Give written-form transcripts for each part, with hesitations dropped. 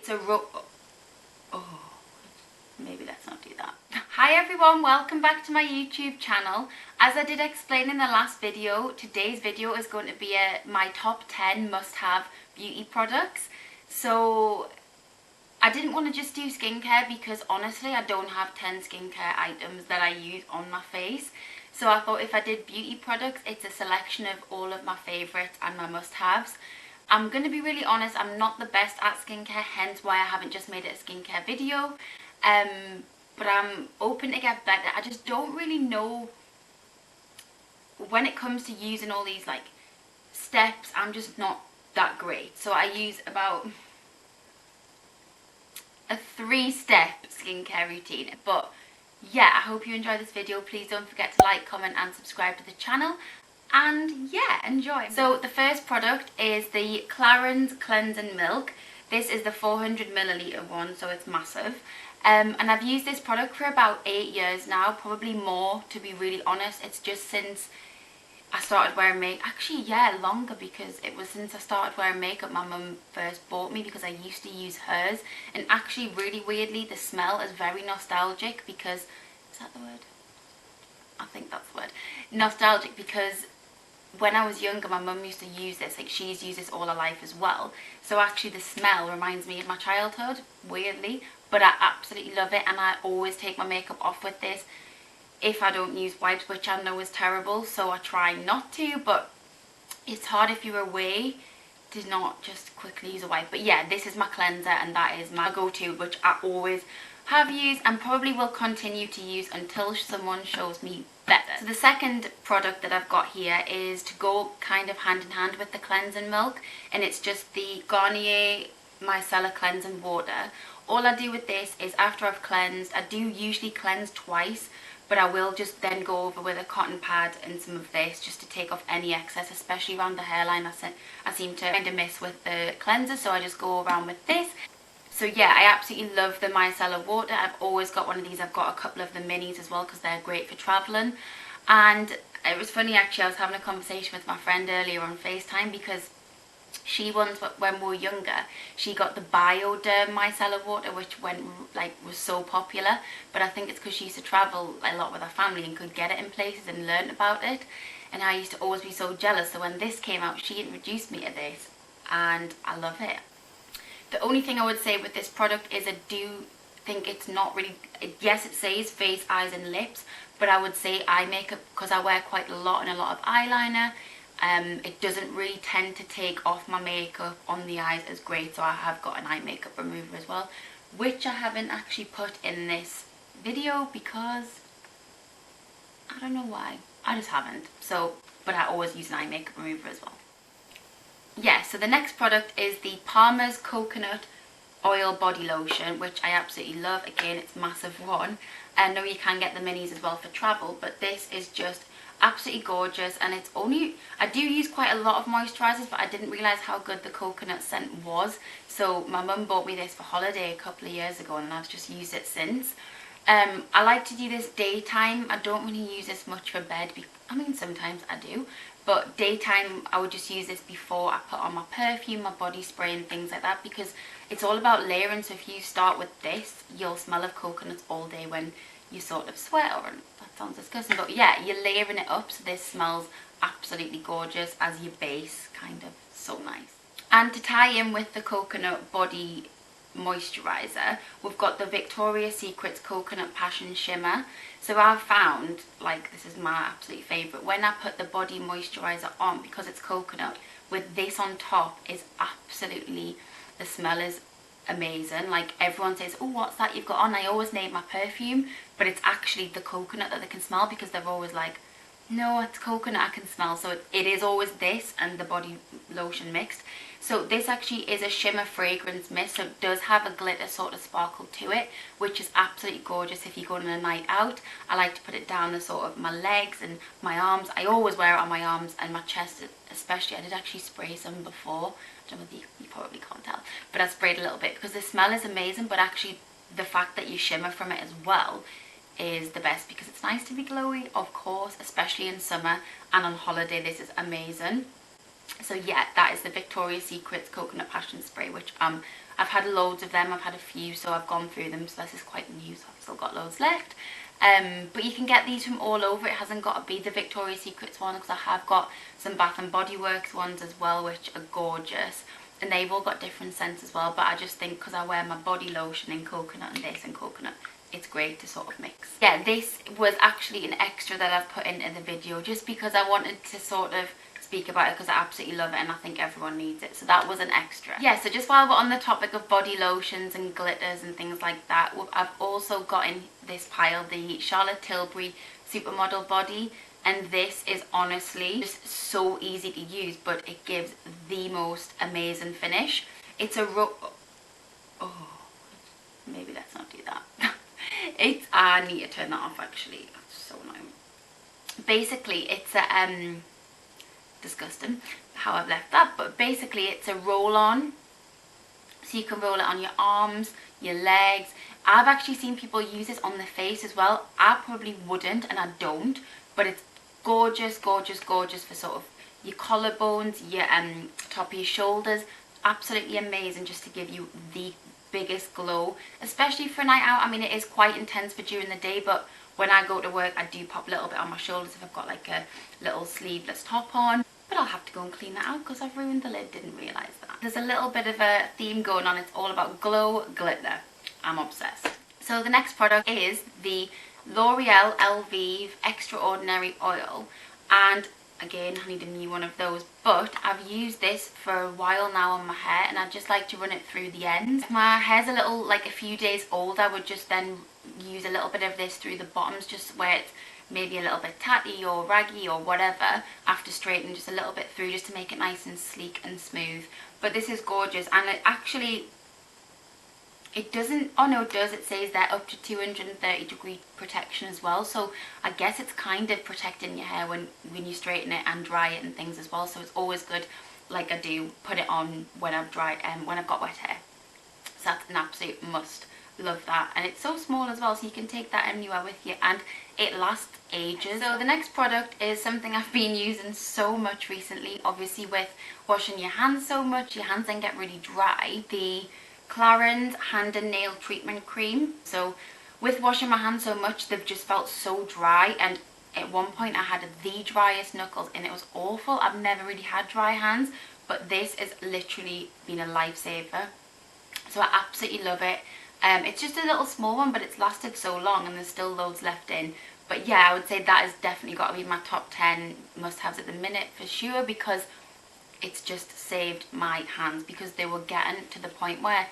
It's a oh, maybe let's not do that. Hi everyone, welcome back to my YouTube channel. As I did explain in the last video, today's video is going to be my top 10 must-have beauty products. So I didn't want to just do skincare because honestly I don't have 10 skincare items that I use on my face. So I thought if I did beauty products, it's a selection of all of my favourites and my must-haves. I'm going to be really honest, I'm not the best at skincare, hence why I haven't just made it a skincare video. But I'm open to get better. I just don't really know when it comes to using all these like steps. I'm just not that great. So I use about a 3-step skincare routine. But yeah, I hope you enjoy this video. Please don't forget to like, comment and subscribe to the channel. And yeah, enjoy. So the first product is the Clarins Cleansing Milk. This is the 400ml one, so it's massive. And I've used this product for about 8 years now, probably more to be really honest. It's just since I started wearing makeup, actually yeah, longer, because it was since I started wearing makeup my mum first bought me, because I used to use hers. And actually really weirdly the smell is very nostalgic because, is that the word? I think that's the word. Nostalgic, because when I was younger my mum used to use this, like she's used this all her life as well. So actually the smell reminds me of my childhood, weirdly, but I absolutely love it. And I always take my makeup off with this if I don't use wipes, which I know is terrible, so I try not to, but it's hard if you're away to not just quickly use a wipe. But yeah, this is my cleanser and that is my go-to, which I always have used and probably will continue to use until someone shows me better. So the second product that I've got here is to go kind of hand in hand with the cleansing milk, and it's just the Garnier Micellar Cleansing Water. All I do with this is after I've cleansed, I do usually cleanse twice, but I will just then go over with a cotton pad and some of this just to take off any excess, especially around the hairline. I seem to kind of miss with the cleanser, so I just go around with this. So yeah, I absolutely love the Micellar Water. I've always got one of these. I've got a couple of the minis as well because they're great for travelling. And it was funny actually, I was having a conversation with my friend earlier on FaceTime, because she once, when we were younger, she got the Bioderm Micellar Water, which was so popular. But I think it's because she used to travel a lot with her family and could get it in places and learn about it. And I used to always be so jealous. So when this came out, she introduced me to this and I love it. The only thing I would say with this product is I do think it's not really, yes it says face, eyes and lips, but I would say eye makeup, because I wear quite a lot and a lot of eyeliner. It doesn't really tend to take off my makeup on the eyes as great, so I have got an eye makeup remover as well, which I haven't actually put in this video because I don't know why, I just haven't. So, but I always use an eye makeup remover as well. Yeah, so the next product is the Palmer's Coconut Oil Body Lotion, which I absolutely love. Again, it's a massive one. I know you can get the minis as well for travel, but this is just absolutely gorgeous. And it's only, I do use quite a lot of moisturisers, but I didn't realise how good the coconut scent was. So my mum bought me this for holiday a couple of years ago and I've just used it since. I like to do this daytime. I don't really use this much for bed. I mean, sometimes I do, but daytime I would just use this before I put on my perfume, my body spray and things like that, because it's all about layering. So if you start with this, you'll smell of coconuts all day when you sort of sweat, or that sounds disgusting, but yeah, you're layering it up, so this smells absolutely gorgeous as your base, kind of so nice. And to tie in with the coconut body moisturiser, we've got the Victoria's Secret's Coconut Passion Shimmer. So I've found, like, this is my absolute favourite, when I put the body moisturiser on, because it's coconut, with this on top is absolutely, the smell is amazing. Like everyone says, oh, what's that you've got on? I always name my perfume, but it's actually the coconut that they can smell, because they're always like, no, it's coconut I can smell. So it is always this and the body lotion mixed. So this actually is a shimmer fragrance mist, so it does have a glitter sort of sparkle to it, which is absolutely gorgeous if you're going on a night out. I like to put it down the sort of my legs and my arms. I always wear it on my arms and my chest especially. I did actually spray some before. I don't know if you probably can't tell, but I sprayed a little bit because the smell is amazing, but actually the fact that you shimmer from it as well is the best, because it's nice to be glowy, of course, especially in summer and on holiday. This is amazing. So yeah, that is the Victoria's Secret's Coconut Passion Spray, which I'm I've had loads of them. I've had a few, so I've gone through them. So this is quite new, so I've still got loads left. But you can get these from all over. It hasn't got to be the Victoria's Secrets one, because I have got some Bath and Body Works ones as well, which are gorgeous. And they've all got different scents as well. But I just think because I wear my body lotion in coconut and this in coconut, it's great to sort of mix. Yeah, this was actually an extra that I've put into the video just because I wanted to sort of speak about it, because I absolutely love it and I think everyone needs it. So that was an extra. Yeah, so just while we're on the topic of body lotions and glitters and things like that, I've also got in this pile the Charlotte Tilbury Supermodel Body. And this is honestly just so easy to use, but it gives the most amazing finish. It's a oh, maybe let's not do that. I need to turn that off actually. That's so annoying. Basically, it's a disgusting how I've left that, but basically it's a roll-on, so you can roll it on your arms, your legs. I've actually seen people use this on the face as well. I probably wouldn't, and I don't, but it's gorgeous, gorgeous, gorgeous for sort of your collarbones, your top of your shoulders. Absolutely amazing, just to give you the biggest glow, especially for a night out. I mean, it is quite intense for during the day, but when I go to work I do pop a little bit on my shoulders if I've got like a little sleeveless top on. But I'll have to go and clean that out because I've ruined the lid, didn't realise that. There's a little bit of a theme going on. It's all about glow glitter. I'm obsessed. So the next product is the L'Oreal Extraordinary Oil, and again I need a new one of those, but I've used this for a while now on my hair and I just like to run it through the ends. If my hair's a little, like a few days old, I would just then use a little bit of this through the bottoms, just where it's maybe a little bit tatty or raggy or whatever, after straightening, just a little bit through just to make it nice and sleek and smooth. But this is gorgeous, and it actually, it doesn't, oh no it does, it says there up to 230-degree protection as well, so I guess it's kind of protecting your hair when you straighten it and dry it and things as well. So it's always good, like I do, put it on when I've dried when I've got wet hair. So that's an absolute must. Love that. And it's so small as well, so you can take that anywhere with you and it lasts ages. So the next product is something I've been using so much recently, obviously with washing your hands so much, your hands then get really dry. The Clarins hand and nail treatment cream. So with washing my hands so much, they've just felt so dry, and at one point I had the driest knuckles and it was awful. I've never really had dry hands, but this has literally been a lifesaver. So I absolutely love it. It's just a little small one, but it's lasted so long and there's still loads left in. But yeah, I would say that has definitely got to be my top 10 must-haves at the minute for sure, because it's just saved my hands, because they were getting to the point where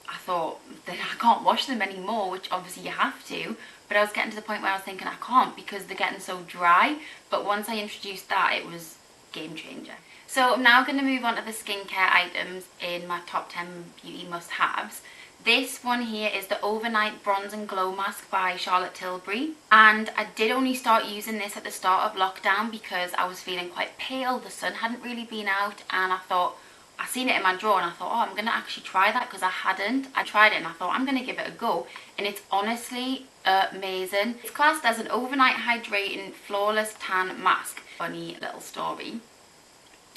I thought that I can't wash them anymore, which obviously you have to, but I was getting to the point where I was thinking I can't because they're getting so dry. But once I introduced that, it was game changer. So I'm now going to move on to the skincare items in my top 10 beauty must-haves. This one here is the Overnight Bronze and Glow Mask by Charlotte Tilbury, and I did only start using this at the start of lockdown because I was feeling quite pale. The sun hadn't really been out, and I thought, I seen it in my drawer and I thought, oh, I'm going to actually try that, because I hadn't. I tried it and I thought, I'm going to give it a go, and it's honestly amazing. It's classed as an overnight hydrating flawless tan mask. Funny little story.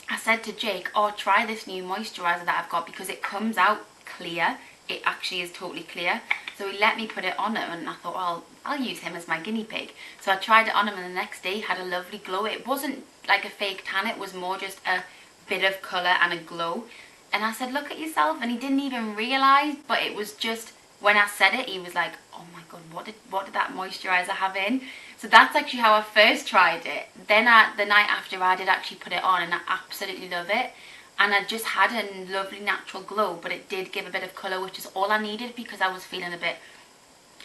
I said to Jake, oh, try this new moisturiser that I've got, because it comes out clear. It actually is totally clear. So he let me put it on him, and I thought, well, I'll use him as my guinea pig. So I tried it on him, and the next day he had a lovely glow. It wasn't like a fake tan, it was more just a bit of colour and a glow. And I said, look at yourself, and he didn't even realise, but it was just, when I said it, he was like, oh my god, what did that moisturiser have in? So that's actually how I first tried it. Then the night after, I did actually put it on, and I absolutely love it. And I just had a lovely natural glow, but it did give a bit of colour, which is all I needed, because I was feeling a bit,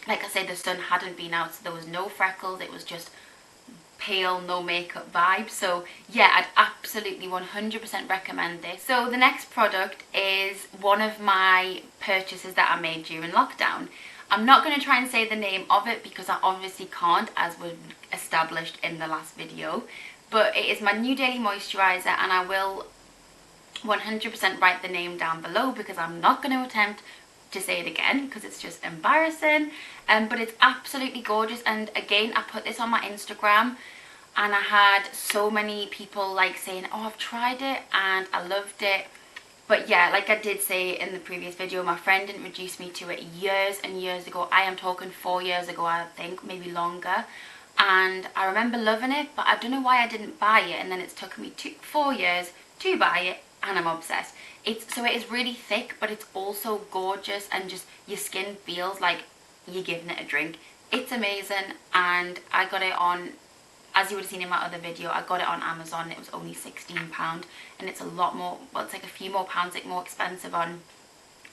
like I said, the sun hadn't been out, so there was no freckles, it was just pale, no makeup vibe. So yeah, I'd absolutely 100% recommend this. So the next product is one of my purchases that I made during lockdown. I'm not going to try and say the name of it because I obviously can't, as was established in the last video, but it is my new daily moisturiser, and I will 100% write the name down below because I'm not going to attempt to say it again because it's just embarrassing. But it's absolutely gorgeous, and again, I put this on my Instagram and I had so many people like saying, oh, I've tried it and I loved it. But yeah, like I did say in the previous video, my friend introduced me to it years and years ago. I am talking 4 years ago, I think, maybe longer. And I remember loving it, but I don't know why I didn't buy it. And then it's took me 4 years to buy it, and I'm obsessed. So it is really thick, but it's also gorgeous, and just your skin feels like you're giving it a drink. It's amazing, and I got it on, as you would have seen in my other video, I got it on Amazon. It was only £16, and it's a lot more, well, it's like a few more pounds, like more expensive on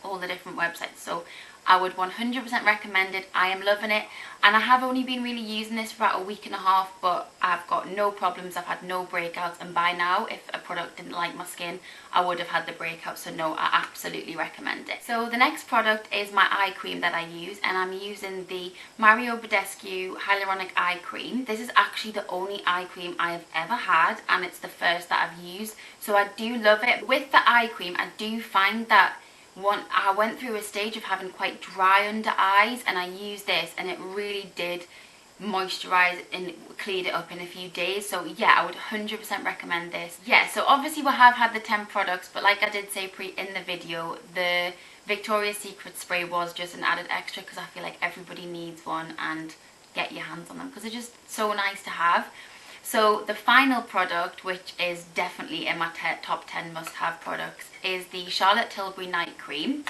all the different websites. So I would 100% recommend it. I am loving it, and I have only been really using this for about a week and a half, but I've got no problems. I've had no breakouts, and by now, if a product didn't like my skin, I would have had the breakouts. So no, I absolutely recommend it. So the next product is my eye cream that I use, and I'm using the Mario Badescu Hyaluronic Eye Cream. This is actually the only eye cream I have ever had, and it's the first that I've used, so I do love it. With the eye cream, I do find that I went through a stage of having quite dry under eyes, and I used this, and it really did moisturize and cleared it up in a few days. So yeah, I would 100% recommend this. Yeah, so obviously we have had the 10 products, but like I did say in the video, the Victoria's Secret spray was just an added extra, because I feel like everybody needs one, and get your hands on them because they're just so nice to have. So the final product, which is definitely in my top 10 must-have products, is the Charlotte Tilbury Night Cream.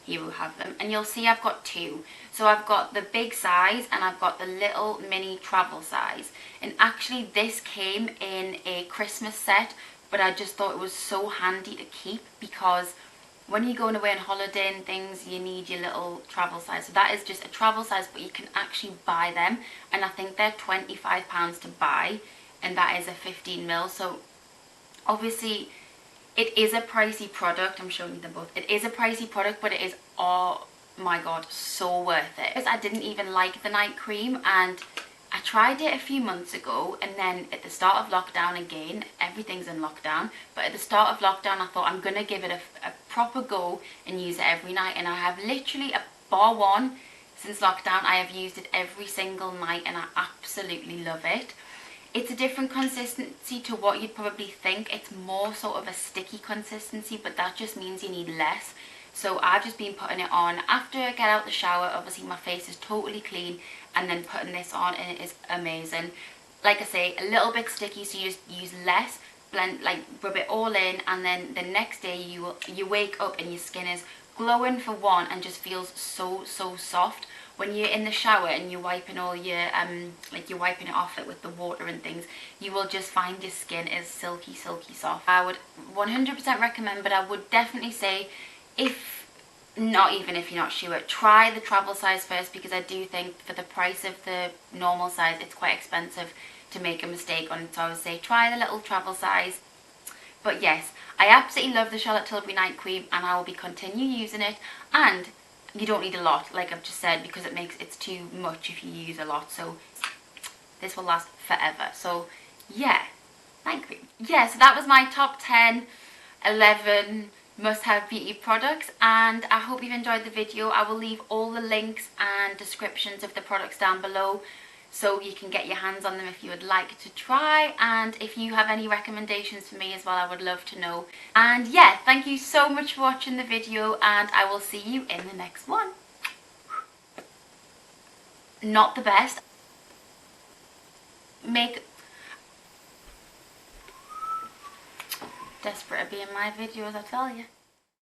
Here we have them, and you'll see I've got two. So I've got the big size, and I've got the little mini travel size. And actually this came in a Christmas set, but I just thought it was so handy to keep, because when you're going away on holiday and things, you need your little travel size. So that is just a travel size, but you can actually buy them, and I think they're £25 to buy, and that is a 15ml. So obviously it is a pricey product. I'm showing you them both. It is a pricey product, but it is, oh my god, so worth it. Because I didn't even like the night cream, and I tried it a few months ago, and then at the start of lockdown again, everything's in lockdown, but at the start of lockdown I thought I'm going to give it a proper go and use it every night, and I have literally, bar one, since lockdown, I have used it every single night, and I absolutely love it. It's a different consistency to what you'd probably think. It's more sort of a sticky consistency, but that just means you need less. So I've just been putting it on after I get out the shower. Obviously my face is totally clean, and then putting this on, and it is amazing. Like I say, a little bit sticky, so you just use less, blend, like rub it all in, and then the next day you wake up and your skin is glowing for one, and just feels so soft. When you're in the shower and you're wiping all your like you're wiping it off with the water and things, you will just find your skin is silky soft. I would 100% recommend, but I would definitely say, if you're not sure, try the travel size first, because I do think for the price of the normal size, it's quite expensive to make a mistake on it. So I would say try the little travel size. But yes, I absolutely love the Charlotte Tilbury Night Cream, and I will be continue using it. And you don't need a lot, like I've just said, because it's too much if you use a lot. So this will last forever. So yeah, night cream. Yeah, so that was my top 10, 11 must-have beauty products, and I hope you've enjoyed the video. I will leave all the links and descriptions of the products down below, so you can get your hands on them if you would like to try, and if you have any recommendations for me as well, I would love to know. And yeah, thank you so much for watching the video, and I will see you in the next one. Not the best. Desperate to be in my videos, I tell you.